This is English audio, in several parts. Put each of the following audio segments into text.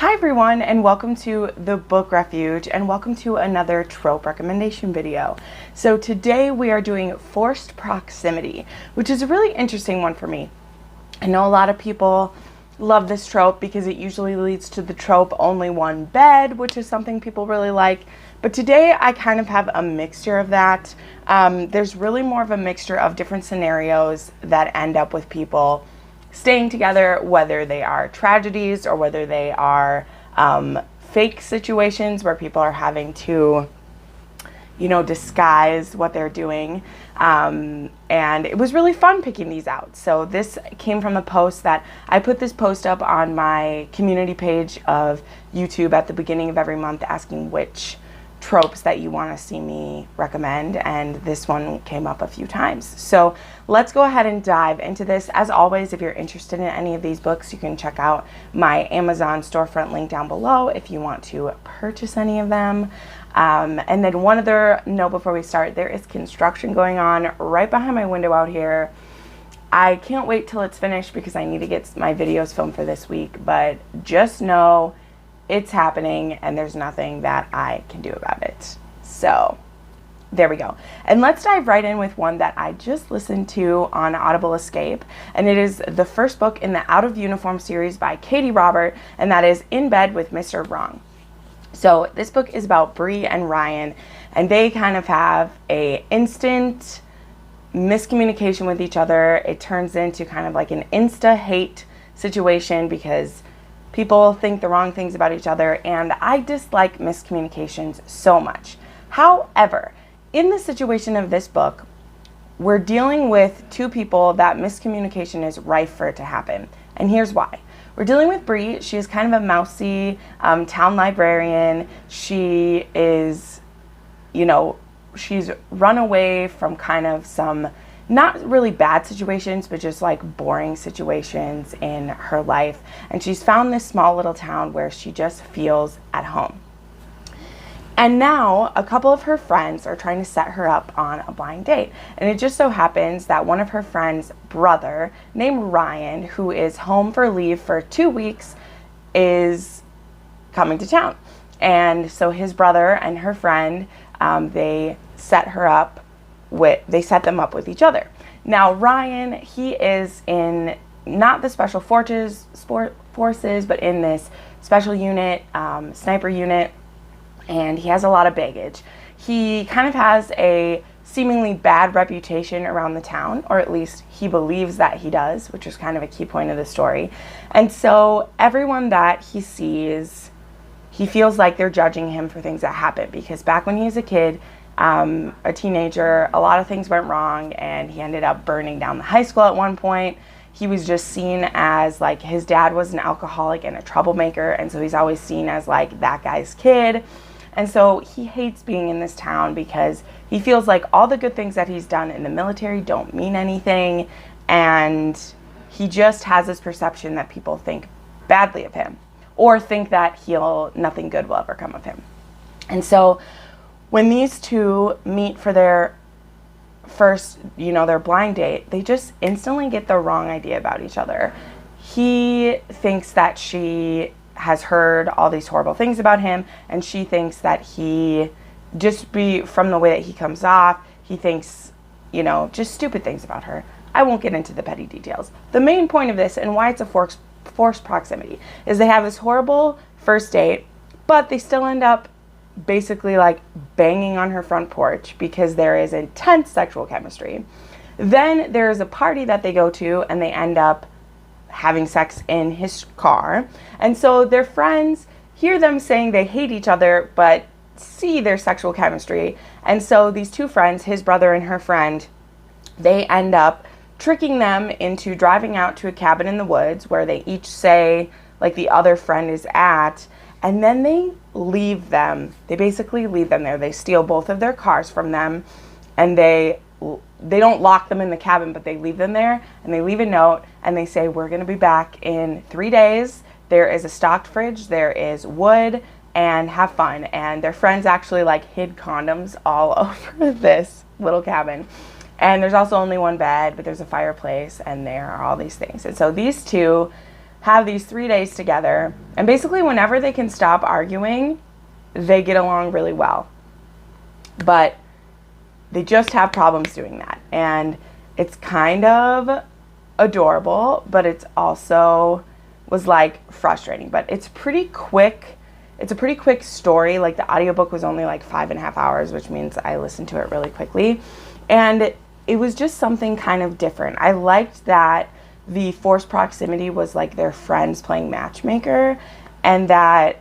Hi everyone, and welcome to the book Refuge, and welcome to another trope recommendation video. So today we are doing forced proximity, which is a really interesting one for me. I know a lot of people love this trope because it usually leads to the trope only one bed, which is something people really like. But today I kind of have a mixture of that. There's really more of a mixture of different scenarios that end up with people staying together, whether they are tragedies or whether they are fake situations where people are having to, disguise what they're doing. And it was really fun picking these out. So this came from a post that I put this post up on my community page of YouTube at the beginning of every month asking which tropes that you want to see me recommend, and this one came up a few times. So let's go ahead and dive into this. As always, if you're interested in any of these books, you can check out my Amazon storefront link down below if you want to purchase any of them. And then one other note before we start, there is construction going on right behind my window out here. I can't wait till it's finished because I need to get my videos filmed for this week, but just know it's happening and there's nothing that I can do about it. So there we go. And let's dive right in with one that I just listened to on Audible Escape. And it is the first book in the Out of Uniform series by Katie Robert, and that is In Bed with Mr. Wrong. So this book is about Bree and Ryan, and they kind of have a instant miscommunication with each other. It turns into kind of like an insta-hate situation because people think the wrong things about each other, and I dislike miscommunications so much. However, in the situation of this book, we're dealing with two people that miscommunication is rife for it to happen. And here's why. We're dealing with Bree. She is kind of a mousy town librarian. She is, she's run away from kind of some not really bad situations, but just like boring situations in her life. And she's found this small little town where she just feels at home. And now a couple of her friends are trying to set her up on a blind date. And it just so happens that one of her friends' brother, named Ryan, who is home for leave for 2 weeks, is coming to town. And so his brother and her friend, they set them up with each other. Now Ryan, he is in not the special forces, but in this special unit, sniper unit, and he has a lot of baggage. He kind of has a seemingly bad reputation around the town, or at least he believes that he does, which is kind of a key point of the story. And so everyone that he sees, he feels like they're judging him for things that happened, because back when he was a kid, a teenager, a lot of things went wrong, and he ended up burning down the high school at one point. He was just seen as like, his dad was an alcoholic and a troublemaker, and so he's always seen as like that guy's kid. And so he hates being in this town because he feels like all the good things that he's done in the military don't mean anything, and he just has this perception that people think badly of him or think that nothing good will ever come of him. And so when these two meet for their first, their blind date, they just instantly get the wrong idea about each other. He thinks that she has heard all these horrible things about him, and she thinks that from the way that he comes off, he thinks, just stupid things about her. I won't get into the petty details. The main point of this, and why it's a forced proximity, is they have this horrible first date, but they still end up basically like banging on her front porch because there is intense sexual chemistry. Then there's a party that they go to, and they end up having sex in his car. And so their friends hear them saying they hate each other, but see their sexual chemistry. And so these two friends, his brother and her friend, they end up tricking them into driving out to a cabin in the woods where they each say like the other friend is at, and then they leave them. They basically leave them there. They steal both of their cars from them, and they don't lock them in the cabin, but they leave them there, and they leave a note, and they say, we're going to be back in 3 days. There is a stocked fridge, there is wood, and have fun. And their friends actually like hid condoms all over this little cabin. And there's also only one bed, but there's a fireplace, and there are all these things. And so these two have these 3 days together, and basically whenever they can stop arguing, they get along really well. But they just have problems doing that. And it's kind of adorable, but it's also was like frustrating. But it's pretty quick. It's a pretty quick story. Like the audiobook was only like 5.5 hours, which means I listened to it really quickly. And it was just something kind of different. I liked that the forced proximity was like their friends playing matchmaker, and that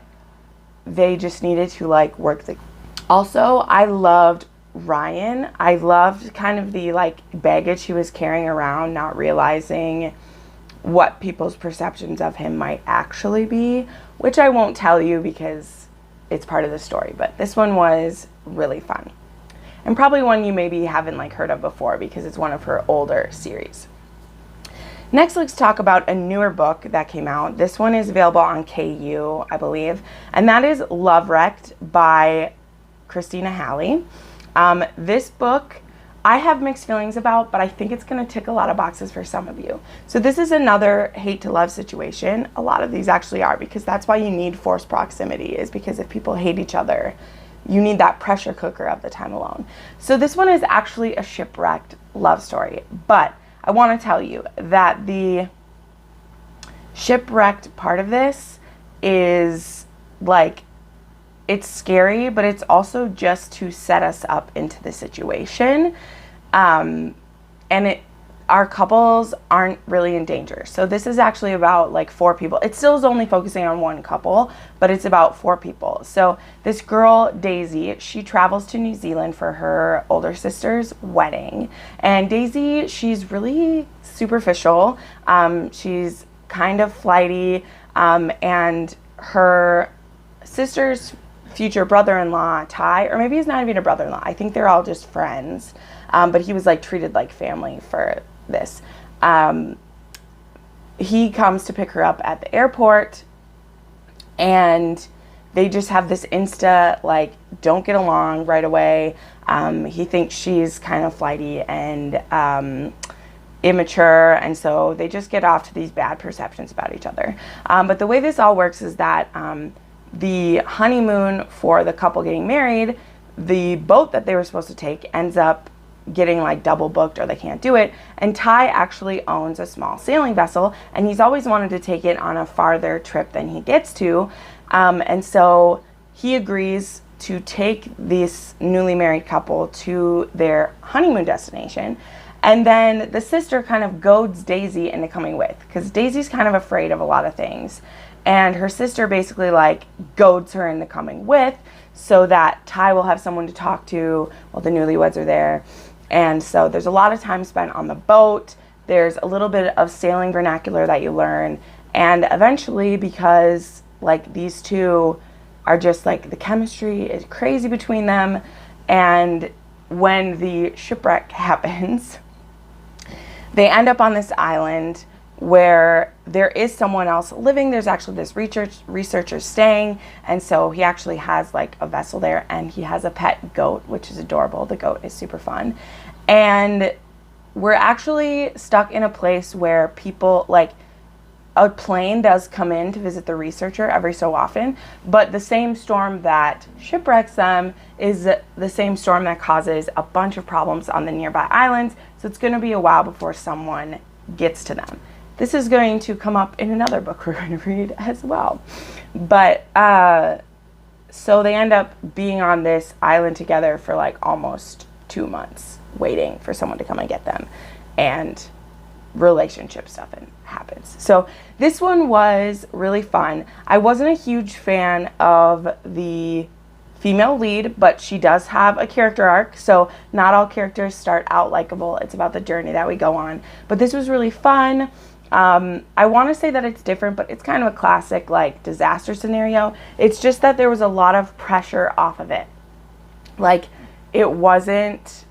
they just needed to like work the... Also, I loved Ryan. I loved kind of the like baggage he was carrying around, not realizing what people's perceptions of him might actually be, which I won't tell you because it's part of the story. But this one was really fun, and probably one you maybe haven't like heard of before because it's one of her older series. Next, let's talk about a newer book that came out. This one is available on KU, I believe, and that is Love Wrecked by Christina Halley. This book I have mixed feelings about, but I think it's going to tick a lot of boxes for some of you. So this is another hate to love situation. A lot of these actually are, because that's why you need forced proximity, is because if people hate each other, you need that pressure cooker of the time alone. So this one is actually a shipwrecked love story, but I want to tell you that the shipwrecked part of this is like, it's scary, but it's also just to set us up into the situation. And our couples aren't really in danger. So this is actually about like 4 people. It still is only focusing on one couple, but it's about 4 people. So this girl, Daisy, she travels to New Zealand for her older sister's wedding. And Daisy, she's really superficial. She's kind of flighty. And her sister's future brother-in-law, Ty, or maybe he's not even a brother-in-law. I think they're all just friends. But he was like treated like family for this. He comes to pick her up at the airport, and they just have this like don't get along right away. He thinks she's kind of flighty and immature, and so they just get off to these bad perceptions about each other. But the way this all works is that the honeymoon for the couple getting married, the boat that they were supposed to take ends up getting like double booked, or they can't do it. And Ty actually owns a small sailing vessel, and he's always wanted to take it on a farther trip than he gets to. And so he agrees to take this newly married couple to their honeymoon destination. And then the sister kind of goads Daisy into coming with, because Daisy's kind of afraid of a lot of things. And her sister basically like goads her into coming with so that Ty will have someone to talk to while the newlyweds are there. And so there's a lot of time spent on the boat. There's a little bit of sailing vernacular that you learn. And eventually, because like these two are just like, the chemistry is crazy between them. And when the shipwreck happens, they end up on this island where there is someone else living. There's actually this researcher staying, and so he actually has like a vessel there, and he has a pet goat, which is adorable. The goat is super fun. And we're actually stuck in a place where people, like, a plane does come in to visit the researcher every so often, but the same storm that shipwrecks them is the same storm that causes a bunch of problems on the nearby islands. So it's going to be a while before someone gets to them. This is going to come up in another book we're going to read as well. But so they end up being on this island together for like almost 2 months, waiting for someone to come and get them. And relationship stuff happens. So this one was really fun. I wasn't a huge fan of the female lead, but she does have a character arc, so not all characters start out likable. It's about the journey that we go on. But this was really fun. I want to say that it's different, but it's kind of a classic like disaster scenario. It's just that there was a lot of pressure off of it. Like, it wasn't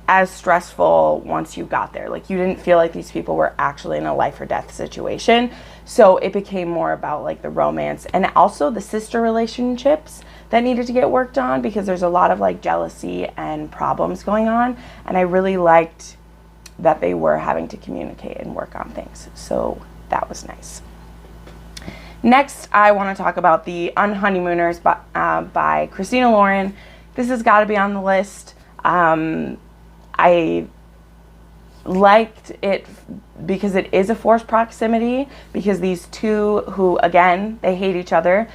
as stressful once you got there. Like, you didn't feel like these people were actually in a life or death situation. So it became more about like the romance and also the sister relationships that needed to get worked on, because there's a lot of like jealousy and problems going on. And I really liked that they were having to communicate and work on things. So that was nice. Next, I want to talk about the Unfunny Mooners by Christina Lauren. This has got to be on the list. I liked it because it is a forced proximity, because these two who, again, they hate each other.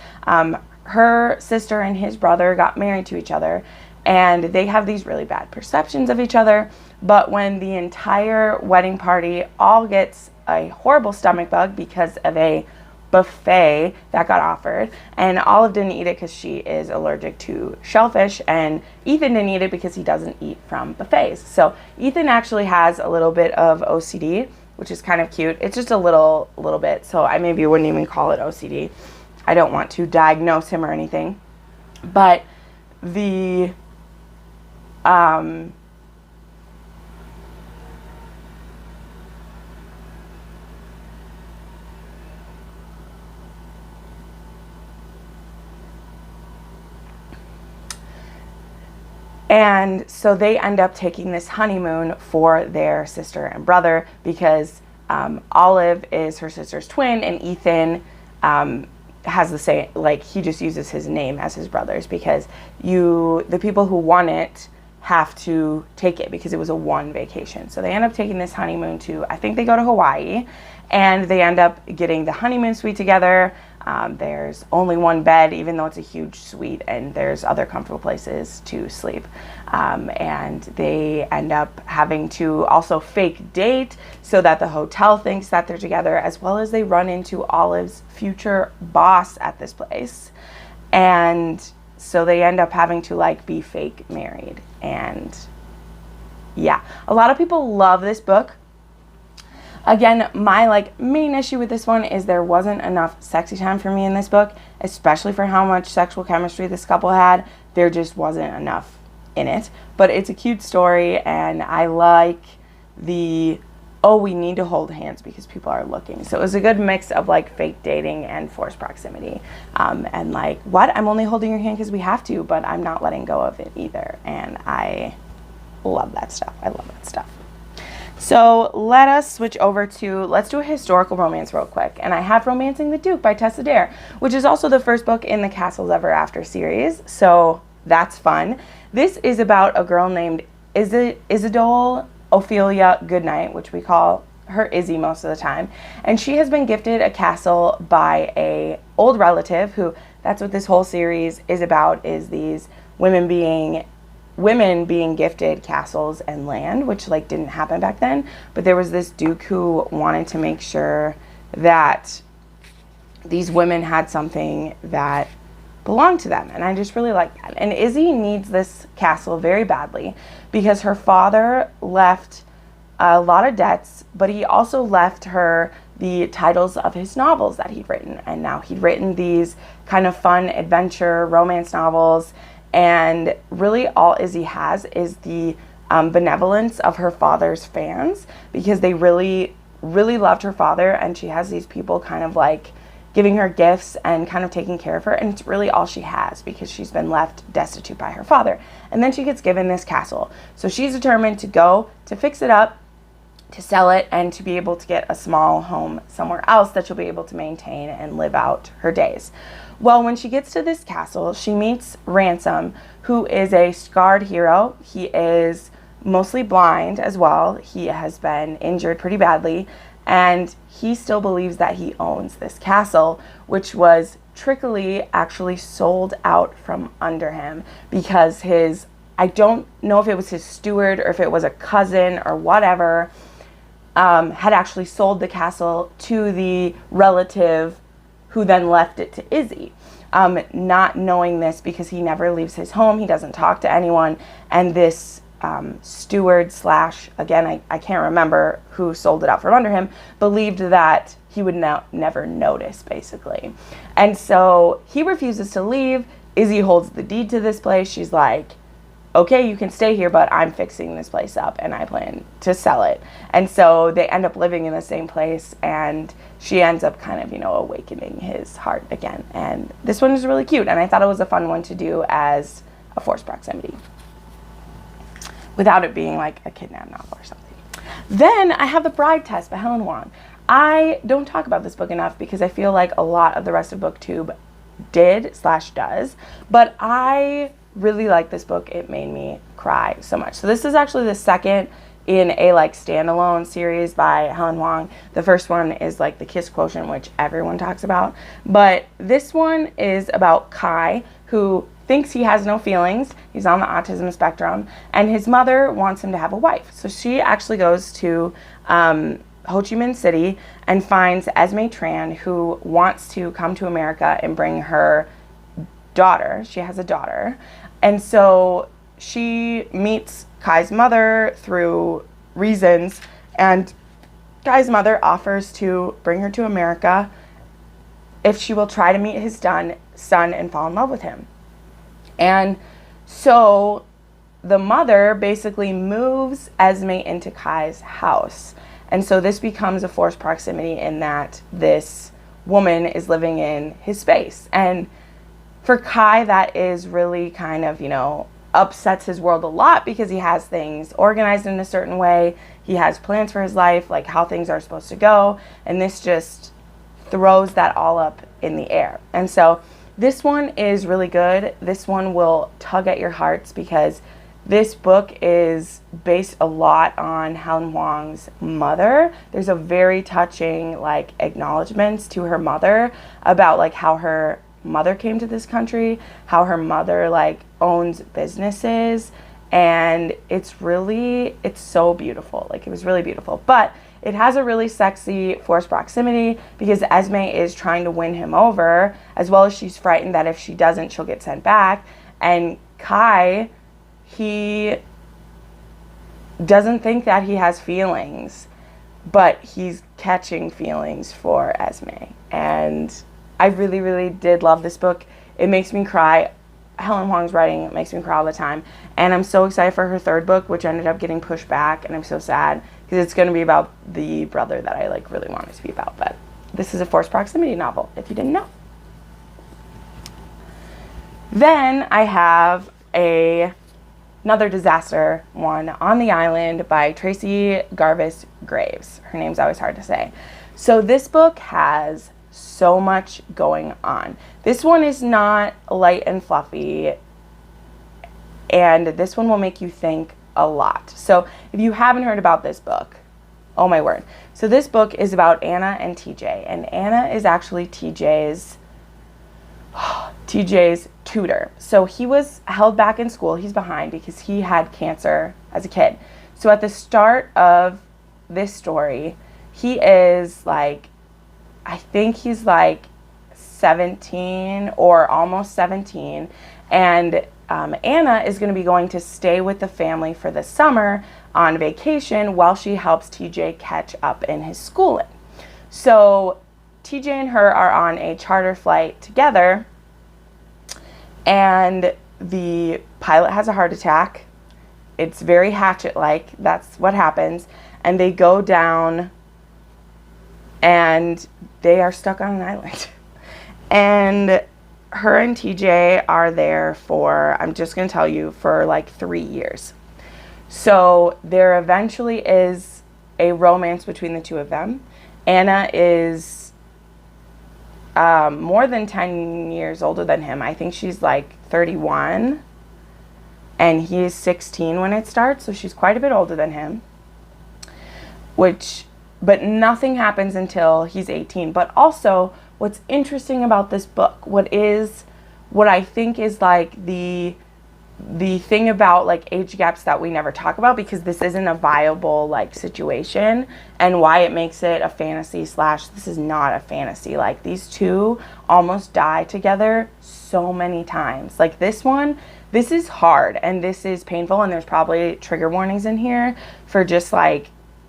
Her sister and his brother got married to each other, and they have these really bad perceptions of each other. But when the entire wedding party all gets a horrible stomach bug because of a buffet that got offered, and Olive didn't eat it because she is allergic to shellfish, and Ethan didn't eat it because he doesn't eat from buffets. So Ethan actually has a little bit of OCD, which is kind of cute. It's just a little bit, so I maybe wouldn't even call it OCD. I don't want to diagnose him or anything, but the and so they end up taking this honeymoon for their sister and brother, because Olive is her sister's twin, and Ethan has the same, like, he just uses his name as his brother's, because the people who won it have to take it because it was a one vacation. So they end up taking this honeymoon to, I think they go to Hawaii, and they end up getting the honeymoon suite together. There's only one bed, even though it's a huge suite, and there's other comfortable places to sleep. And they end up having to also fake date so that the hotel thinks that they're together, as well as they run into Olive's future boss at this place. And so they end up having to, like, be fake married. And yeah, a lot of people love this book. Again, my, like, main issue with this one is there wasn't enough sexy time for me in this book, especially for how much sexual chemistry this couple had. There just wasn't enough in it. But it's a cute story, and I like the, oh, we need to hold hands because people are looking. So it was a good mix of, like, fake dating and forced proximity. And, like, what? I'm only holding your hand because we have to, but I'm not letting go of it either. And I love that stuff. I love that stuff. So let us switch over to, let's do a historical romance real quick. And I have Romancing the Duke by Tessa Dare, which is also the first book in the Castles Ever After series. So that's fun. This is about a girl named Isidole Ophelia Goodnight, which we call her Izzy most of the time. And she has been gifted a castle by a old relative who, that's what this whole series is about, is these women being gifted castles and land, which, like, didn't happen back then. But there was this duke who wanted to make sure that these women had something that belonged to them, and I just really like that. And Izzy needs this castle very badly because her father left a lot of debts, but he also left her the titles of his novels that he'd written. And now he'd written these kind of fun adventure romance novels, and really all Izzy has is the benevolence of her father's fans, because they really, really loved her father, and she has these people kind of, like, giving her gifts and kind of taking care of her, and it's really all she has because she's been left destitute by her father. And then she gets given this castle. So she's determined to go to fix it up, to sell it, and to be able to get a small home somewhere else that she'll be able to maintain and live out her days. Well, when she gets to this castle, she meets Ransom, who is a scarred hero. He is mostly blind as well. He has been injured pretty badly, and he still believes that he owns this castle, which was trickily actually sold out from under him because I don't know if it was his steward or if it was a cousin or whatever, had actually sold the castle to the relative who then left it to Izzy. Not knowing this because he never leaves his home, he doesn't talk to anyone, and this steward / again, I can't remember who sold it out from under him, believed that he would never notice, basically. And so he refuses to leave. Izzy holds the deed to this place. She's like, okay, you can stay here, but I'm fixing this place up and I plan to sell it. And so they end up living in the same place, and she ends up kind of, awakening his heart again. And this one is really cute, and I thought it was a fun one to do as a forced proximity without it being like a kidnap novel or something. Then I have The Bride Test by Helen Wong. I don't talk about this book enough because I feel like a lot of the rest of BookTube did/does, but I really like this book. It made me cry so much. So this is actually the second in a like standalone series by Helen Hoang. The first one is like the Kiss Quotient, which everyone talks about, but this one is about Kai, who thinks he has no feelings. He's on the autism spectrum, and his mother wants him to have a wife. So she actually goes to Ho Chi Minh City and finds Esme Tran, who wants to come to America and bring her daughter. She has a daughter. And so she meets Kai's mother through reasons, and Kai's mother offers to bring her to America if she will try to meet his son and fall in love with him. And so the mother basically moves Esme into Kai's house. And so this becomes a forced proximity in that this woman is living in his space. And for Kai, that is really kind of, upsets his world a lot because he has things organized in a certain way. He has plans for his life, like how things are supposed to go. And this just throws that all up in the air. And so this one is really good. This one will tug at your hearts because this book is based a lot on Helen Hoang's mother. There's a very touching acknowledgments to her mother about how her mother came to this country, how her mother owns businesses, and it's so beautiful. It was really beautiful. But it has a really sexy forced proximity because Esme is trying to win him over, as well as she's frightened that if she doesn't, she'll get sent back. And Kai, he doesn't think that he has feelings, but he's catching feelings for Esme. And I really, really did love this book. It makes me cry. Helen Hoang's writing makes me cry all the time. And I'm so excited for her third book, which ended up getting pushed back. And I'm so sad because it's going to be about the brother that I really want it to be about. But this is a forced proximity novel, if you didn't know. Then I have another disaster one, On the Island by Tracy Garvis Graves. Her name's always hard to say. So this book has so much going on. This one is not light and fluffy, and this one will make you think a lot. So if you haven't heard about this book, oh my word. So this book is about Anna and TJ, and Anna is actually TJ's tutor. So he was held back in school. He's behind because he had cancer as a kid. So at the start of this story, he is I think he's 17 or almost 17. And Anna is going to be going to stay with the family for the summer on vacation while she helps TJ catch up in his schooling. So TJ and her are on a charter flight together, and the pilot has a heart attack. It's very Hatchet-like. That's what happens. And they go down and they are stuck on an island. And her and TJ are there for, I'm just going to tell you, for 3 years. So there eventually is a romance between the two of them. Anna is more than 10 years older than him. I think she's 31 and he is 16 when it starts, so she's quite a bit older than him. But nothing happens until he's 18. But also, what's interesting about this book, what I think is the thing about age gaps that we never talk about, because this isn't a viable situation, and why it makes it a fantasy / this is not a fantasy. These two almost die together so many times. This is hard and this is painful, and there's probably trigger warnings in here for just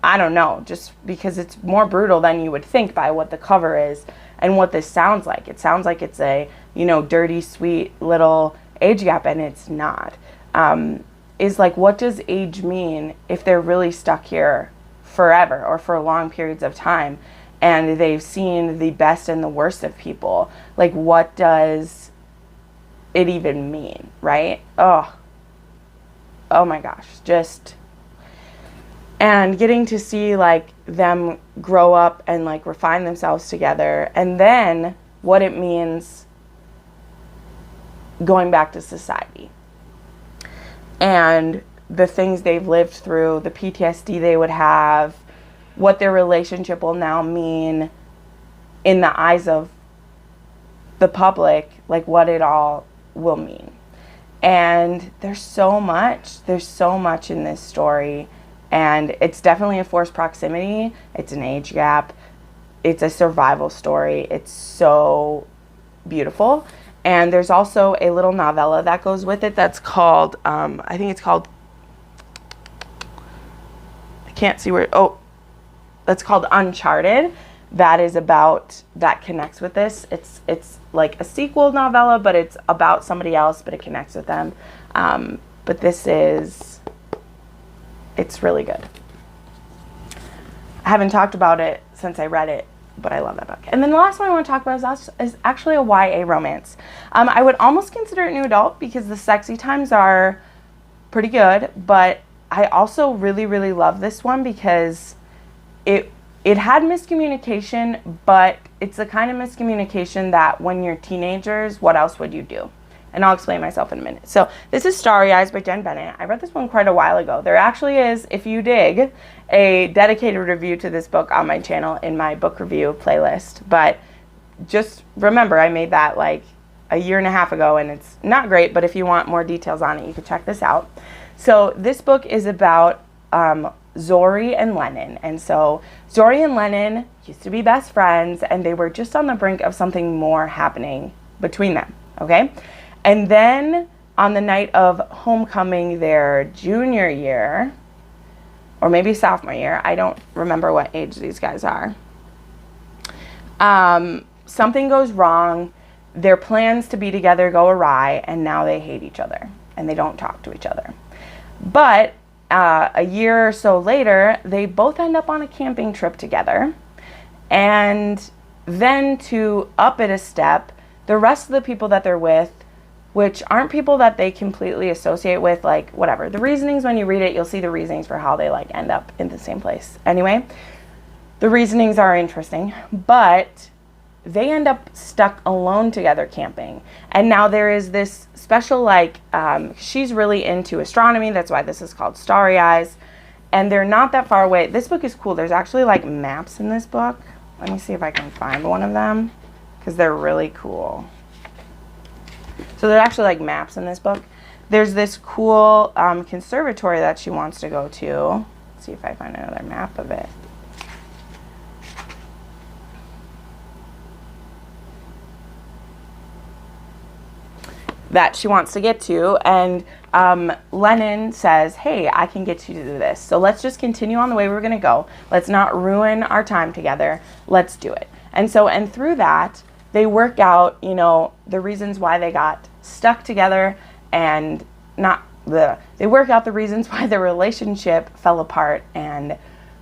I don't know, just because it's more brutal than you would think by what the cover is and what this sounds like. It sounds like it's a, dirty, sweet little age gap, and it's not. What does age mean if they're really stuck here forever or for long periods of time, and they've seen the best and the worst of people? What does it even mean, right? Oh my gosh, and getting to see like them grow up and like refine themselves together, and then what it means going back to society and the things they've lived through, the PTSD they would have, what their relationship will now mean in the eyes of the public, like what it all will mean. And there's so much in this story, and it's definitely a forced proximity, it's an age gap, it's a survival story. It's so beautiful. And there's also a little novella that goes with it that's called, I think it's called, I can't see where, that's called Uncharted. That is about, that connects with this. It's like a sequel novella, but it's about somebody else, but it connects with them. But this is, it's really good. I haven't talked about it since I read it, but I love that book. And then the last one I want to talk about is actually a YA romance. I would almost consider it new adult because the sexy times are pretty good, but I also really, really love this one because it had miscommunication, but it's the kind of miscommunication that when you're teenagers, what else would you do? And I'll explain myself in a minute. So this is Starry Eyes by Jen Bennett. I read this one quite a while ago. There actually is, if you dig, a dedicated review to this book on my channel in my book review playlist. But just remember, I made that like a year and a half ago, and it's not great, but if you want more details on it, you can check this out. So this book is about Zori and Lennon. And so Zori and Lennon used to be best friends, and they were just on the brink of something more happening between them, okay? And then on the night of homecoming their junior year, or maybe sophomore year, I don't remember what age these guys are, something goes wrong. Their plans to be together go awry, and now they hate each other, and they don't talk to each other. But a year or so later, they both end up on a camping trip together. And then to up it a step, the rest of the people that they're with, which aren't people that they completely associate with, like whatever. The reasonings, when you read it, you'll see the reasonings for how they like end up in the same place. Anyway, the reasonings are interesting, but they end up stuck alone together camping. And now there is this special, like, she's really into astronomy. That's why this is called Starry Eyes. And they're not that far away. This book is cool. There's actually like maps in this book. Let me see if I can find one of them, because they're really cool. So there's actually like maps in this book. There's this cool conservatory that she wants to go to. Let's see if I find another map of it. That she wants to get to, and Lennon says, hey, I can get you to do this, so let's just continue on the way we're gonna go. Let's not ruin our time together. Let's do it. And so, and through that, they work out, you know, the reasons why they got stuck together, and they work out the reasons why their relationship fell apart, and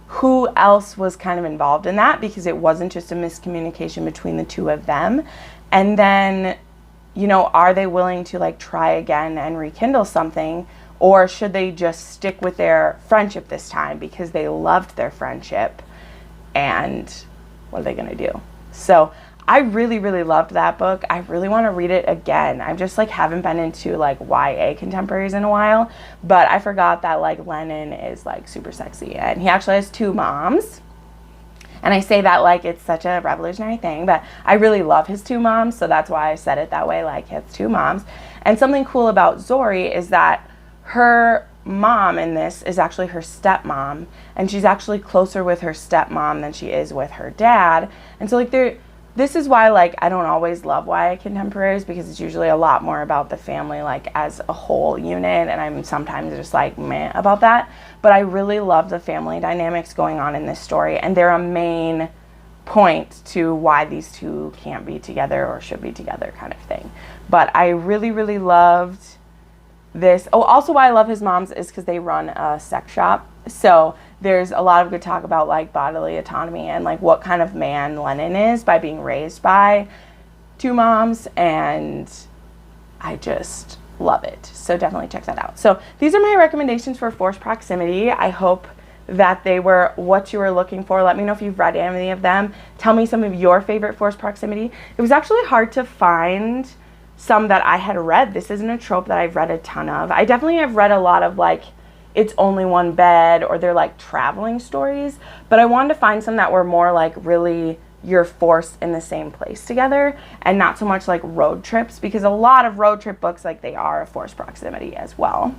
who else was kind of involved in that, because it wasn't just a miscommunication between the two of them. And then, you know, are they willing to like try again and rekindle something, or should they just stick with their friendship this time because they loved their friendship, and what are they gonna do? So I really, really loved that book. I really want to read it again. I just like haven't been into like YA contemporaries in a while, but I forgot that like Lennon is like super sexy, and he actually has two moms. And I say that like it's such a revolutionary thing, but I really love his two moms, so that's why I said it that way, like he has two moms. And something cool about Zori is that her mom in this is actually her stepmom, and she's actually closer with her stepmom than she is with her dad. And so like this is why like I don't always love YA contemporaries, because it's usually a lot more about the family like as a whole unit, and I'm sometimes just like meh about that. But I really love the family dynamics going on in this story, and they're a main point to why these two can't be together or should be together kind of thing. But I really, really loved this. Oh, also why I love his moms is because they run a sex shop. So there's a lot of good talk about like bodily autonomy and like what kind of man Lennon is by being raised by two moms, and I just love it. So definitely check that out. So these are my recommendations for forced proximity. I hope that they were what you were looking for. Let me know if you've read any of them. Tell me some of your favorite forced proximity. It was actually hard to find some that I had read. This isn't a trope that I've read a ton of. I definitely have read a lot of like it's only one bed, or they're like traveling stories, but I wanted to find some that were more like really you're forced in the same place together and not so much like road trips, because a lot of road trip books, like they are a forced proximity as well.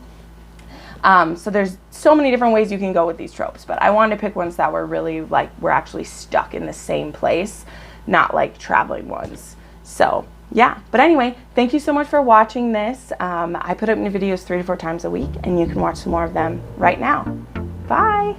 So there's so many different ways you can go with these tropes, but I wanted to pick ones that were really like we're actually stuck in the same place, not like traveling ones. So yeah, but anyway, thank you so much for watching this. I put up new videos 3 to 4 times a week, and you can watch some more of them right now. Bye.